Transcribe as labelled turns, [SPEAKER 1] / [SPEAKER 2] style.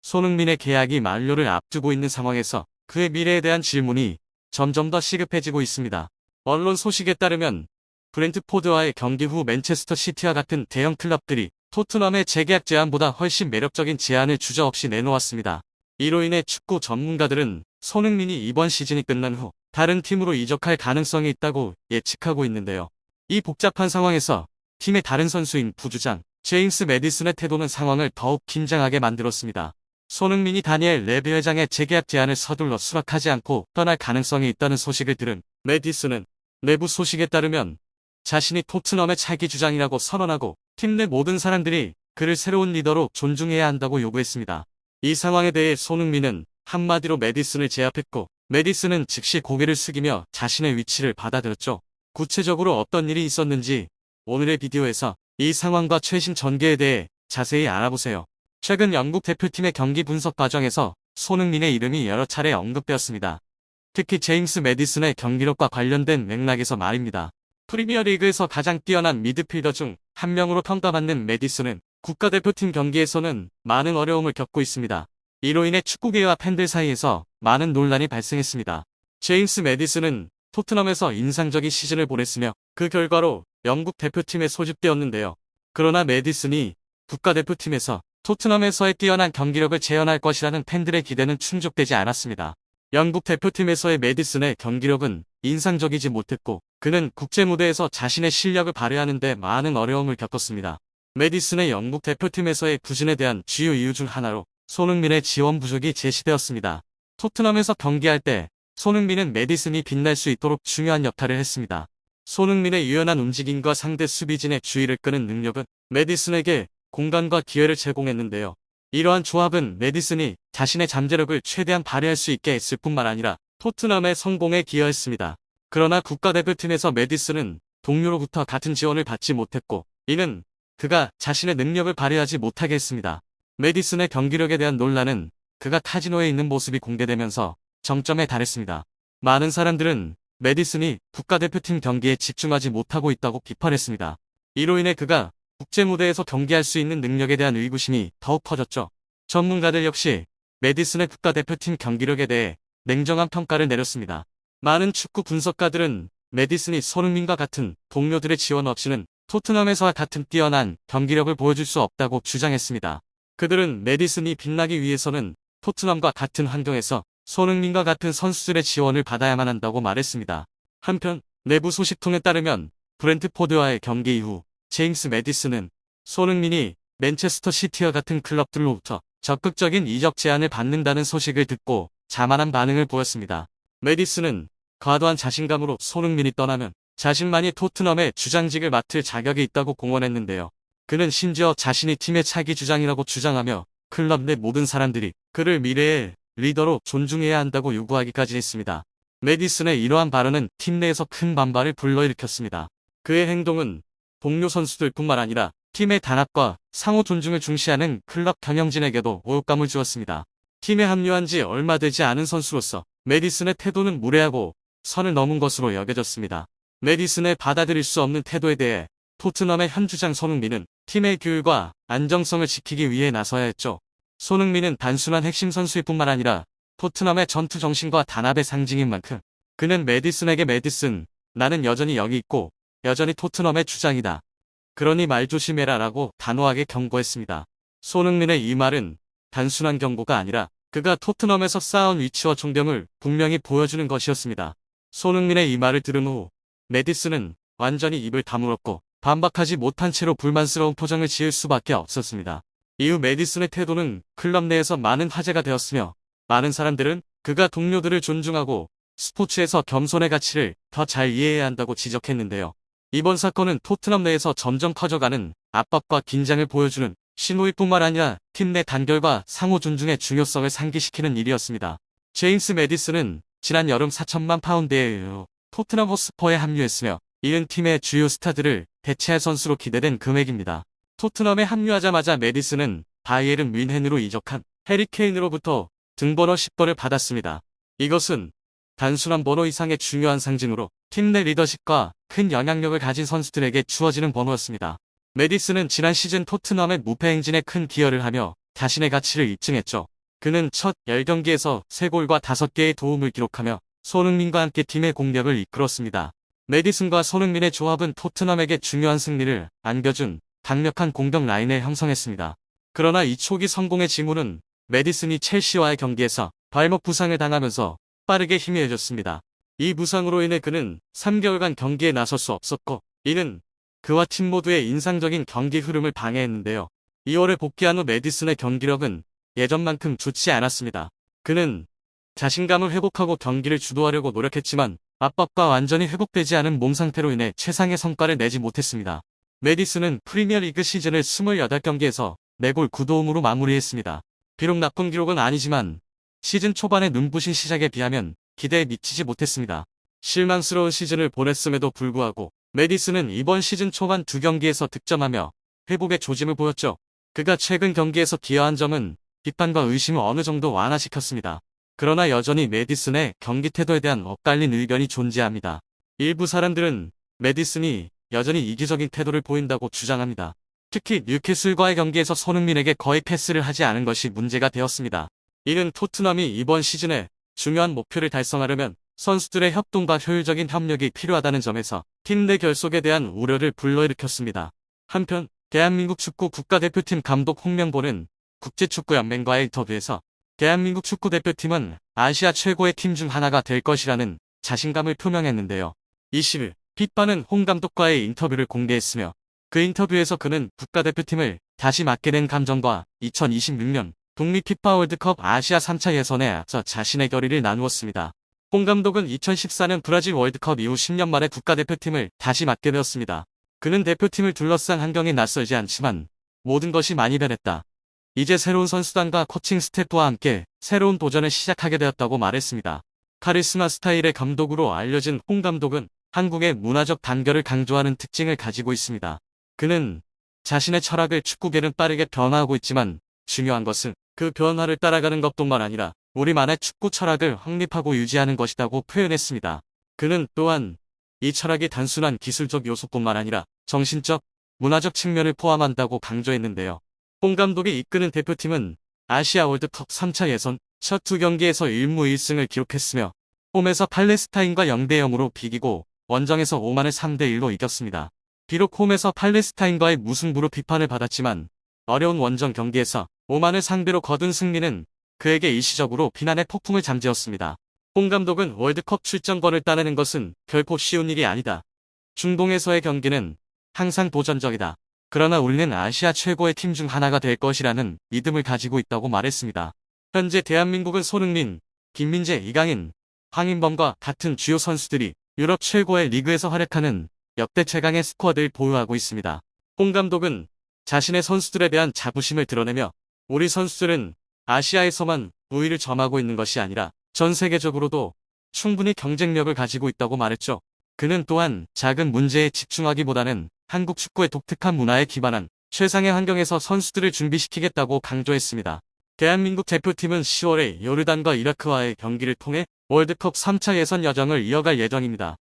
[SPEAKER 1] 손흥민의 계약이 만료를 앞두고 있는 상황에서 그의 미래에 대한 질문이 점점 더 시급해지고 있습니다. 언론 소식에 따르면 브렌트포드와의 경기 후 맨체스터 시티와 같은 대형 클럽들이 토트넘의 재계약 제안보다 훨씬 매력적인 제안을 주저없이 내놓았습니다. 이로 인해 축구 전문가들은 손흥민이 이번 시즌이 끝난 후 다른 팀으로 이적할 가능성이 있다고 예측하고 있는데요. 이 복잡한 상황에서 팀의 다른 선수인 부주장 제임스 매디슨의 태도는 상황을 더욱 긴장하게 만들었습니다. 손흥민이 다니엘 레비 회장의 재계약 제안을 서둘러 수락하지 않고 떠날 가능성이 있다는 소식을 들은 매디슨은 내부 소식에 따르면 자신이 토트넘의 차기 주장이라고 선언하고 팀 내 모든 사람들이 그를 새로운 리더로 존중해야 한다고 요구했습니다. 이 상황에 대해 손흥민은 한마디로 매디슨을 제압했고 매디슨은 즉시 고개를 숙이며 자신의 위치를 받아들였죠. 구체적으로 어떤 일이 있었는지 오늘의 비디오에서 이 상황과 최신 전개에 대해 자세히 알아보세요. 최근 영국 대표팀의 경기 분석 과정에서 손흥민의 이름이 여러 차례 언급되었습니다. 특히 제임스 매디슨의 경기력과 관련된 맥락에서 말입니다. 프리미어리그에서 가장 뛰어난 미드필더 중 한 명으로 평가받는 매디슨은 국가대표팀 경기에서는 많은 어려움을 겪고 있습니다. 이로 인해 축구계와 팬들 사이에서 많은 논란이 발생했습니다. 제임스 매디슨은 토트넘에서 인상적인 시즌을 보냈으며 그 결과로 영국 대표팀에 소집되었는데요. 그러나 매디슨이 국가대표팀에서 토트넘에서의 뛰어난 경기력을 재현할 것이라는 팬들의 기대는 충족되지 않았습니다. 영국 대표팀에서의 매디슨의 경기력은 인상적이지 못했고 그는 국제무대에서 자신의 실력을 발휘하는 데 많은 어려움을 겪었습니다. 매디슨의 영국 대표팀에서의 부진에 대한 주요 이유 중 하나로 손흥민의 지원 부족이 제시되었습니다. 토트넘에서 경기할 때 손흥민은 매디슨이 빛날 수 있도록 중요한 역할을 했습니다. 손흥민의 유연한 움직임과 상대 수비진의 주의를 끄는 능력은 매디슨에게 공간과 기회를 제공했는데요. 이러한 조합은 매디슨이 자신의 잠재력을 최대한 발휘할 수 있게 했을 뿐만 아니라 토트넘의 성공에 기여했습니다. 그러나 국가대표팀에서 매디슨은 동료로부터 같은 지원을 받지 못했고 이는 그가 자신의 능력을 발휘하지 못하게 했습니다. 매디슨의 경기력에 대한 논란은 그가 카지노에 있는 모습이 공개되면서 정점에 달했습니다. 많은 사람들은 매디슨이 국가대표팀 경기에 집중하지 못하고 있다고 비판했습니다. 이로 인해 그가 국제무대에서 경기할 수 있는 능력에 대한 의구심이 더욱 커졌죠. 전문가들 역시 매디슨의 국가대표팀 경기력에 대해 냉정한 평가를 내렸습니다. 많은 축구 분석가들은 매디슨이 손흥민과 같은 동료들의 지원 없이는 토트넘에서와 같은 뛰어난 경기력을 보여줄 수 없다고 주장했습니다. 그들은 매디슨이 빛나기 위해서는 토트넘과 같은 환경에서 손흥민과 같은 선수들의 지원을 받아야만 한다고 말했습니다. 한편 내부 소식통에 따르면 브렌트포드와의 경기 이후 제임스 매디슨은 손흥민이 맨체스터 시티와 같은 클럽들로부터 적극적인 이적 제안을 받는다는 소식을 듣고 자만한 반응을 보였습니다. 매디슨은 과도한 자신감으로 손흥민이 떠나면 자신만이 토트넘의 주장직을 맡을 자격이 있다고 공언했는데요. 그는 심지어 자신이 팀의 차기 주장이라고 주장하며 클럽 내 모든 사람들이 그를 미래의 리더로 존중해야 한다고 요구하기까지 했습니다. 매디슨의 이러한 발언은 팀 내에서 큰 반발을 불러일으켰습니다. 그의 행동은 동료 선수들뿐만 아니라 팀의 단합과 상호 존중을 중시하는 클럽 경영진에게도 모욕감을 주었습니다. 팀에 합류한 지 얼마 되지 않은 선수로서 매디슨의 태도는 무례하고 선을 넘은 것으로 여겨졌습니다. 매디슨의 받아들일 수 없는 태도에 대해 토트넘의 현 주장 손흥민은 팀의 규율과 안정성을 지키기 위해 나서야 했죠. 손흥민은 단순한 핵심 선수일 뿐만 아니라 토트넘의 전투 정신과 단합의 상징인 만큼 그는 매디슨에게 매디슨, 나는 여전히 여기 있고 여전히 토트넘의 주장이다. 그러니 말 조심해라 라고 단호하게 경고했습니다. 손흥민의 이 말은 단순한 경고가 아니라 그가 토트넘에서 쌓아온 위치와 존경을 분명히 보여주는 것이었습니다. 손흥민의 이 말을 들은 후 매디슨은 완전히 입을 다물었고 반박하지 못한 채로 불만스러운 표정을 지을 수밖에 없었습니다. 이후 매디슨의 태도는 클럽 내에서 많은 화제가 되었으며 많은 사람들은 그가 동료들을 존중하고 스포츠에서 겸손의 가치를 더 잘 이해해야 한다고 지적했는데요. 이번 사건은 토트넘 내에서 점점 커져가는 압박과 긴장을 보여주는 신호일 뿐만 아니라 팀 내 단결과 상호 존중의 중요성을 상기시키는 일이었습니다. 제임스 매디슨은 지난 여름 4천만 파운드에 토트넘 호스퍼에 합류했으며 이은 팀의 주요 스타들을 대체할 선수로 기대된 금액입니다. 토트넘에 합류하자마자 매디슨은 바이에른 뮌헨으로 이적한 해리 케인으로부터 등번호 10번을 받았습니다. 이것은 단순한 번호 이상의 중요한 상징으로 팀 내 리더십과 큰 영향력을 가진 선수들에게 주어지는 번호였습니다. 매디슨은 지난 시즌 토트넘의 무패 행진에 큰 기여를 하며 자신의 가치를 입증했죠. 그는 첫 10경기에서 3골과 5개의 도움을 기록하며 손흥민과 함께 팀의 공격을 이끌었습니다. 메디슨과 손흥민의 조합은 토트넘에게 중요한 승리를 안겨준 강력한 공격 라인을 형성했습니다. 그러나 이 초기 성공의 징후는 메디슨이 첼시와의 경기에서 발목 부상을 당하면서 빠르게 희미해졌습니다. 이 부상으로 인해 그는 3개월간 경기에 나설 수 없었고, 이는 그와 팀 모두의 인상적인 경기 흐름을 방해했는데요. 2월에 복귀한 후 메디슨의 경기력은 예전만큼 좋지 않았습니다. 그는 자신감을 회복하고 경기를 주도하려고 노력했지만 압박과 완전히 회복되지 않은 몸 상태로 인해 최상의 성과를 내지 못했습니다. 메디슨은 프리미어리그 시즌을 28경기에서 4골 9도움으로 마무리했습니다. 비록 나쁜 기록은 아니지만 시즌 초반의 눈부신 시작에 비하면 기대에 미치지 못했습니다. 실망스러운 시즌을 보냈음에도 불구하고 메디슨은 이번 시즌 초반 2경기에서 득점하며 회복의 조짐을 보였죠. 그가 최근 경기에서 기여한 점은 비판과 의심을 어느 정도 완화시켰습니다. 그러나 여전히 메디슨의 경기 태도에 대한 엇갈린 의견이 존재합니다. 일부 사람들은 메디슨이 여전히 이기적인 태도를 보인다고 주장합니다. 특히 뉴캐슬과의 경기에서 손흥민에게 거의 패스를 하지 않은 것이 문제가 되었습니다. 이는 토트넘이 이번 시즌에 중요한 목표를 달성하려면 선수들의 협동과 효율적인 협력이 필요하다는 점에서 팀 내 결속에 대한 우려를 불러일으켰습니다. 한편 대한민국 축구 국가대표팀 감독 홍명보는 국제축구연맹과의 인터뷰에서 대한민국 축구대표팀은 아시아 최고의 팀 중 하나가 될 것이라는 자신감을 표명했는데요. 20일 피파는 홍 감독과의 인터뷰를 공개했으며 그 인터뷰에서 그는 국가대표팀을 다시 맡게 된 감정과 2026년 북미 피파 월드컵 아시아 3차 예선에 앞서 자신의 결의를 나누었습니다. 홍 감독은 2014년 브라질 월드컵 이후 10년 만에 국가대표팀을 다시 맡게 되었습니다. 그는 대표팀을 둘러싼 환경이 낯설지 않지만 모든 것이 많이 변했다. 이제 새로운 선수단과 코칭 스태프와 함께 새로운 도전을 시작하게 되었다고 말했습니다. 카리스마 스타일의 감독으로 알려진 홍 감독은 한국의 문화적 단결을 강조하는 특징을 가지고 있습니다. 그는 자신의 철학을 축구계는 빠르게 변화하고 있지만 중요한 것은 그 변화를 따라가는 것뿐만 아니라 우리만의 축구 철학을 확립하고 유지하는 것이라고 표현했습니다. 그는 또한 이 철학이 단순한 기술적 요소뿐만 아니라 정신적, 문화적 측면을 포함한다고 강조했는데요. 홍 감독이 이끄는 대표팀은 아시아 월드컵 3차 예선 첫 2경기에서 1무 1승을 기록했으며 홈에서 팔레스타인과 0대0으로 비기고 원정에서 오만을 3대1로 이겼습니다. 비록 홈에서 팔레스타인과의 무승부로 비판을 받았지만 어려운 원정 경기에서 오만을 상대로 거둔 승리는 그에게 일시적으로 비난의 폭풍을 잠재웠습니다. 홍 감독은 월드컵 출전권을 따내는 것은 결코 쉬운 일이 아니다. 중동에서의 경기는 항상 도전적이다. 그러나 우리는 아시아 최고의 팀 중 하나가 될 것이라는 믿음을 가지고 있다고 말했습니다. 현재 대한민국은 손흥민, 김민재, 이강인, 황인범과 같은 주요 선수들이 유럽 최고의 리그에서 활약하는 역대 최강의 스쿼드를 보유하고 있습니다. 홍 감독은 자신의 선수들에 대한 자부심을 드러내며 우리 선수들은 아시아에서만 우위를 점하고 있는 것이 아니라 전 세계적으로도 충분히 경쟁력을 가지고 있다고 말했죠. 그는 또한 작은 문제에 집중하기보다는 한국 축구의 독특한 문화에 기반한 최상의 환경에서 선수들을 준비시키겠다고 강조했습니다. 대한민국 대표팀은 10월에 요르단과 이라크와의 경기를 통해 월드컵 3차 예선 여정을 이어갈 예정입니다.